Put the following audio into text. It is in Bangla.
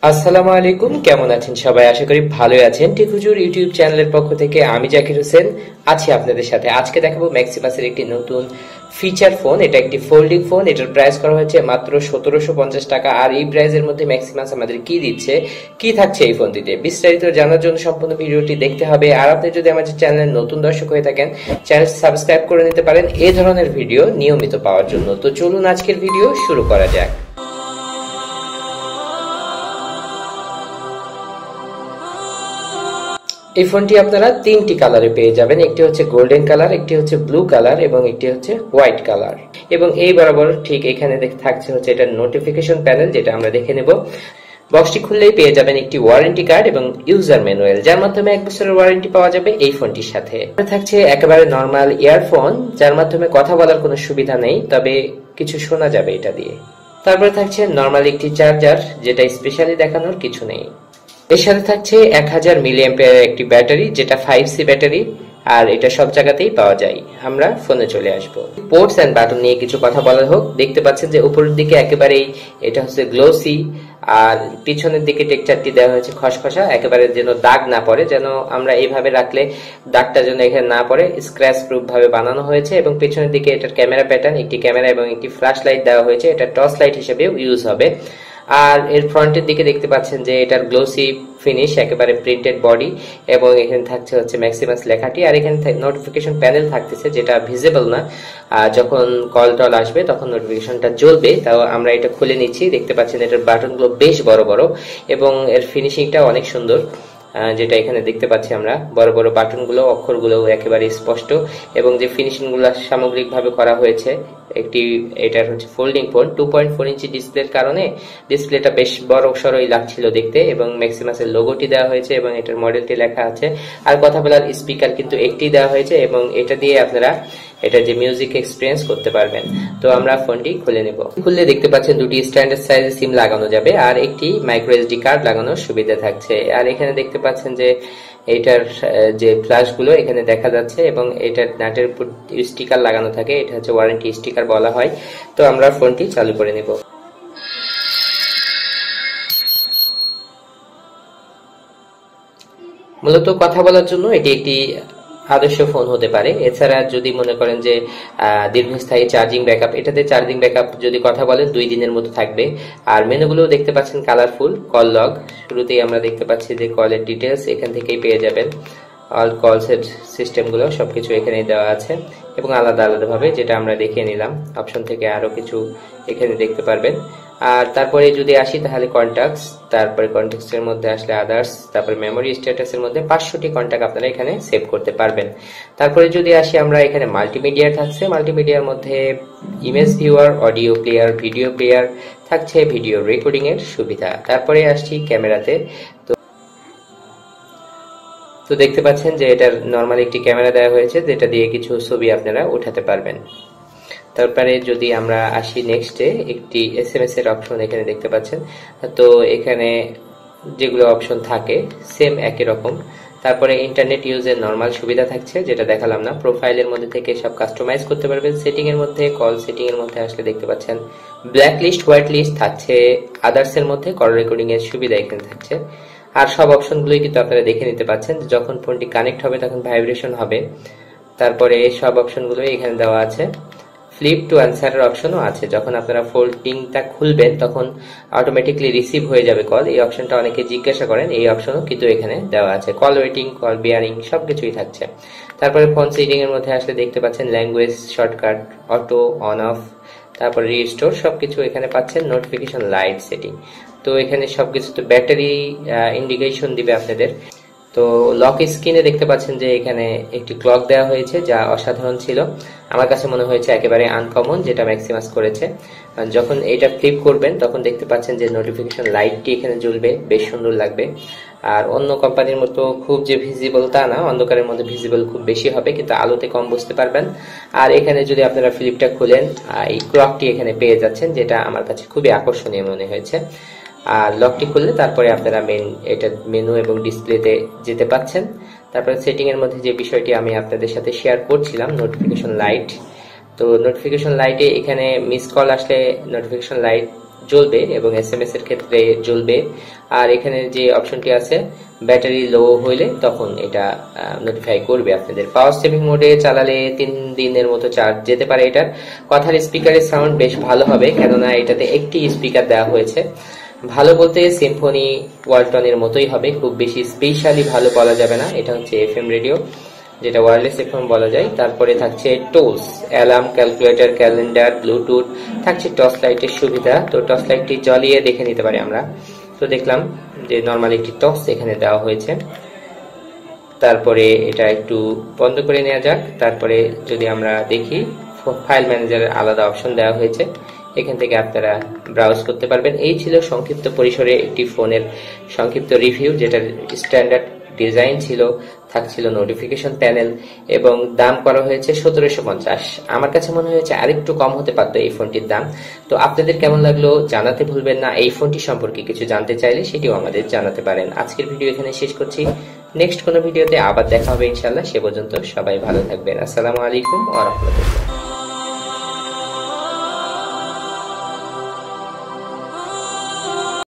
আসসালামু আলাইকুম, কেমন আছেন সবাই? আশা করি ভালোই আছেন। টেক হুজুর ইউটিউব চ্যানেলের পক্ষ থেকে আমি জাকির হোসেন আছি আপনাদের সাথে। আজকে দেখাবো ম্যাক্সিমাসের একটি নতুন ফিচার ফোন। এটা একটি ফোল্ডিং ফোন। এটার প্রাইস করা হয়েছে মাত্র 1750 টাকা। আর এই প্রাইসের মধ্যে ম্যাক্সিমাস আমাদের কি দিচ্ছে, কি থাকছে এই ফোনটিতে, বিস্তারিত জানার জন্য সম্পূর্ণ ভিডিওটি দেখতে হবে। আর আপনি যদি আমাদের চ্যানেলের নতুন দর্শক হয়ে থাকেন, চ্যানেল সাবস্ক্রাইব করে নিতে পারেন এই ধরনের ভিডিও নিয়মিত পাওয়ার জন্য। তো চলুন আজকের ভিডিও শুরু করা যাক। এই ফোনটি আপনারা তিনটি কালারে পেয়ে যাবেন। একটি হচ্ছে গোল্ডেন কালার, একটি হচ্ছে ব্লু কালার এবং একটি হচ্ছে হোয়াইট কালার। এবং এই বরাবর ঠিক এখানে থাকছে হচ্ছে এটা নোটিফিকেশন প্যানেল, যেটা আমরা দেখে নেব। বক্সটি খুললেই পেয়ে যাবেন একটি ওয়ারেন্টি কার্ড এবং ইউজার ম্যানুয়াল, যার মাধ্যমে 1 বছরের ওয়ারেন্টি পাওয়া যাবে এই ফোনটির সাথে। থাকছে একেবারে নরমাল ইয়ারফোন, যার মাধ্যমে কথা বলার কোনো সুবিধা নেই, তবে কিছু শোনা যাবে এটা দিয়ে। তারপরে থাকছে নরমাল একটি চার্জার, যেটা স্পেশালি দেখানোর কিছু নেই। এর সাথে থাকছে 1000 মিলি অ্যাম্পিয়ারের একটি ব্যাটারি, যেটা 5C ব্যাটারি, আর এটা সব জায়গাতেই পাওয়া যায়। আমরা ফোনে চলে আসবো। পোর্টস এন্ড বাটন নিয়ে কিছু কথা বলা হোক। দেখতে পাচ্ছেন যে উপরের দিকে একেবারেই এটা হচ্ছে গ্লোসি, আর পিছনের দিকে টেক্সচারটি দেওয়া হয়েছে খসখসা, একেবারে যেন দাগ না পড়ে, যেন আমরা এইভাবে রাখলে দাগটা যেন এখানে না পড়ে, স্ক্র্যাচ প্রুফ ভাবে বানানো হয়েছে। এবং পিছনের দিকে এটার ক্যামেরা প্যাটার্ন, একটি ক্যামেরা এবং একটি ফ্ল্যাশ লাইট দেওয়া হয়েছে। এটা টর্চ লাইট হিসেবেও ইউজ হবে। আর এর ফ্রন্টের দিকে দেখতে পাচ্ছেন যে এটার গ্লোসি ফিনিশ, একেবারে প্রিন্টেড বডি, এবং এখানে থাকছে হচ্ছে ম্যাক্সিমাস লেখাটি। আর এখানে নোটিফিকেশন প্যানেল থাকতেছে, যেটা ভিজিবল না। যখন কল টল আসবে তখন নোটিফিকেশনটা জ্বলবে। তাও আমরা এটা খুলে নিচ্ছি। দেখতে পাচ্ছেন এটার বাটনগুলো বেশ বড় বড় এবং এর ফিনিশিংটা অনেক সুন্দর, যেটা এখানে দেখতে পাচ্ছি আমরা। বড় বড় বাটনগুলো, অক্ষরগুলো একেবারে স্পষ্ট, এবং যে ফিনিশিং গুলো সামগ্রিকভাবে করা হয়েছে। এটার হচ্ছে ফোল্ডিং ফোন, 2.4 ইঞ্চি ডিসপ্লের কারণে ডিসপ্লেটা বেশ বড় সড়ই লাগছিল দেখতে, এবং ম্যাক্সিমাসের লোগোটি দেওয়া হয়েছে এবং এটার মডেলটি লেখা আছে। আর কথা বলার স্পিকার কিন্তু একটি দেওয়া হয়েছে, এবং এটা দিয়ে আপনারা এটা যে মিউজিক এক্সপিরিয়েন্স করতে পারবেন। তো আমরা ফোনটি খুলে নেব। খুললে দেখতে পাচ্ছেন দুটি স্ট্যান্ডার্ড সাইজের সিম লাগানো যাবে, আর একটি মাইক্রো এসডি কার্ড লাগানোর সুবিধা থাকছে। আর এখানে দেখতে পাচ্ছেন যে এটার যে ফ্ল্যাশ গুলো এখানে দেখা যাচ্ছে, এবং এটার নাটের উপর স্টিকার লাগানো থাকে, এটা হচ্ছে ওয়ারেন্টি স্টিকার বলা হয়। তো আমরা ফোনটি চালু করে নেব। মূলত কথা বলার জন্য এটি একটি আদর্শ ফোন হতে পারে। এছাড়া যদি মনে করেন যে দীর্ঘস্থায়ী চার্জিং ব্যাকআপ, এটাতে চার্জিং ব্যাকআপ যদি কথা বলেন 2 দিনের মতো থাকবে। আর মেনুগুলো দেখতে পাচ্ছেন কালারফুল। কল লগ, শুরুতেই আমরা দেখতে পাচ্ছি যে কলের ডিটেলস এখান থেকেই পেয়ে যাবেন। অল কলস এর সিস্টেমগুলো সবকিছু এখানে দেওয়া আছে, এবং আলাদা আলাদা ভাবে, যেটা আমরা দেখিয়ে নিলাম। অপশন থেকে আরো কিছু এখানে দেখতে পারবেন। আর তারপরে যদি আসি তাহলে কন্টাক্টস, তারপরে কন্টাক্টস এর মধ্যে আসলে আদার্স, তারপরে মেমোরি স্ট্যাটাস এর মধ্যে 500টি কন্টাক্ট আপনারা এখানে সেভ করতে পারবেন। তারপরে যদি আসি আমরা, এখানে মাল্টিমিডিয়া থাকছে। মাল্টিমিডিয়ার মধ্যে image viewer, audio player, video player থাকছে, ভিডিও রেকর্ডিং এর সুবিধা। তারপরে আসছি ক্যামেরাতে। তো দেখতে পাচ্ছেন যে এটার নরমাল একটি ক্যামেরা দেওয়া হয়েছে, যেটা দিয়ে কিছু ছবি আপনারা উঠাতে পারবেন। তারপরে যদি আমরা আসি নেক্সটে, একটি এসএমএস এর অপশন এখানে দেখতে পাচ্ছেন। তো এখানে যেগুলো অপশন থাকে সেম একই রকম। তারপরে ইন্টারনেট ইউজের নরমাল সুবিধা থাকছে, যেটা দেখালাম না। প্রোফাইলের মধ্যে থেকে সব কাস্টমাইজ করতে পারবেন। সেটিং এর মধ্যে, কল সেটিং এর মধ্যে আসলে দেখতে পাচ্ছেন ব্ল্যাক লিস্ট, হোয়াইট লিস্ট থাকছে। আদার্স এর মধ্যে কল রেকর্ডিং এর সুবিধা এখানে থাকছে। আর সব অপশনগুলোই কিন্তু আপনারা দেখে নিতে পাচ্ছেন। যখন ফোনটি কানেক্ট হবে তখন ভাইব্রেশন হবে। তারপরে সব অপশনগুলো এখানে দেওয়া আছে। ফ্লিপ টু অ্যান্সারের অপশনও আছে। যখন আপনারা ফোল্ডিংটা খুলবেন তখন অটোমেটিকলি রিসিভ হয়ে যাবে কল। এই অপশনটা অনেকে জিজ্ঞাসা করেন, এই অপশনও কিন্তু এখানে দেওয়া আছে। কল ওয়েটিং, কল বিয়ারিং সবকিছুই থাকছে। তারপরে ফোন সেটিং এর মধ্যে আসলে দেখতে পাচ্ছেন language, shortcut, auto, on of, তারপরে রিস্টোর সবকিছু এখানে পাচ্ছেন। নোটিফিকেশন লাইট সেটিং, তো এখানে সবকিছু। তো ব্যাটারি ইন্ডিকেশন দিবে আপনাদের। তো লক স্ক্রিনে দেখতে পাচ্ছেন যে এখানে একটি ক্লক দেওয়া হয়েছে, যা অসাধারণ ছিল। আমার কাছে মনে হয়েছে একেবারে আনকমন, যেটা ম্যাক্সিমাস করেছে। যখন এটা ফ্লিপ করবেন তখন দেখতে পাচ্ছেন যে নোটিফিকেশন লাইটটি এখানে জ্বলবে, বেশ সুন্দর লাগবে। আর অন্য কোম্পানির মতো খুব যে ভিজিবল তা না, অন্ধকারের মধ্যে ভিজিবল খুব বেশি হবে, কিন্তু আলোতে কম বুঝতে পারবেন। আর এখানে যদি আপনারা ফ্লিপটা খুলেন, এই ক্লকটি এখানে পেয়ে যাচ্ছেন, যেটা আমার কাছে খুবই আকর্ষণীয় মনে হয়েছে। আর লকটি খুললে তারপরে আপনারা এটা মেনু এবং ডিসপ্লেতে যেতে পাচ্ছেন। তারপরে সেটিং এর মধ্যে যে বিষয়টি আমি আপনাদের সাথে শেয়ার করছিলাম, নোটিফিকেশন লাইট। তো নোটিফিকেশন লাইটে এখানে মিস কল আসলে নোটিফিকেশন লাইট জ্বলবে এবং এসএমএস এর ক্ষেত্রে জ্বলবে। আর এখানে যে অপশনটি আছে ব্যাটারি লো হইলে তখন এটা নোটিফাই করবে আপনাদের। পাওয়ার সেভিং মোডে চালালে 3 দিনের মতো চার্জ যেতে পারে। এটার কথার স্পিকারের সাউন্ড বেশ ভালো হবে, কেননা এটাতে একটি স্পিকার দেওয়া হয়েছে। ভালো বলতে সিম্ফনি ওয়ালটনের মতোই হবে, খুব বেশি স্পেশালি ভালো বলা যাবে না। এটা হচ্ছে এফএম রেডিও, যেটা ওয়্যারলেস এফএম বলা যায়। তারপরে থাকছে tools, alarm, calculator, calendar, Bluetooth, থাকছে টর্চ লাইটের সুবিধা। তো টর্চ লাইটটি জ্বালিয়ে দেখে নিতে পারি আমরা। তো দেখলাম যে নরমাল একটি টর্চ এখানে দেওয়া হয়েছে। তারপরে এটা একটু বন্ধ করে নেওয়া যাক। তারপরে যদি আমরা দেখি ফাইল ম্যানেজারের আলাদা অপশন দেওয়া হয়েছে, এখান থেকে আপনারা ব্রাউজ করতে পারবেন। এই ছিল সংক্ষিপ্ত পরিসরে একটি ফোনের সংক্ষিপ্ত রিভিউ, যেটার স্ট্যান্ডার্ড ডিজাইন ছিল, থাকছিল নোটিফিকেশন প্যানেল এবং দাম করা হয়েছে 1750। আমার কাছে মনে হয়েছে আরেকটু কম হতে পারতো এই ফোনটির দাম। তো আপনাদের কেমন লাগলো জানাতে ভুলবেন না। এই ফোনটি সম্পর্কে কিছু জানতে চাইলে সেটিও আমাদের জানাতে পারেন। আজকের ভিডিও এখানে শেষ করছি, নেক্সট কোনো ভিডিওতে আবার দেখা হবে ইনশাল্লাহ। সে পর্যন্ত সবাই ভালো থাকবেন। আসসালামু আলাইকুম ওয়া রাহমাতুল্লাহ।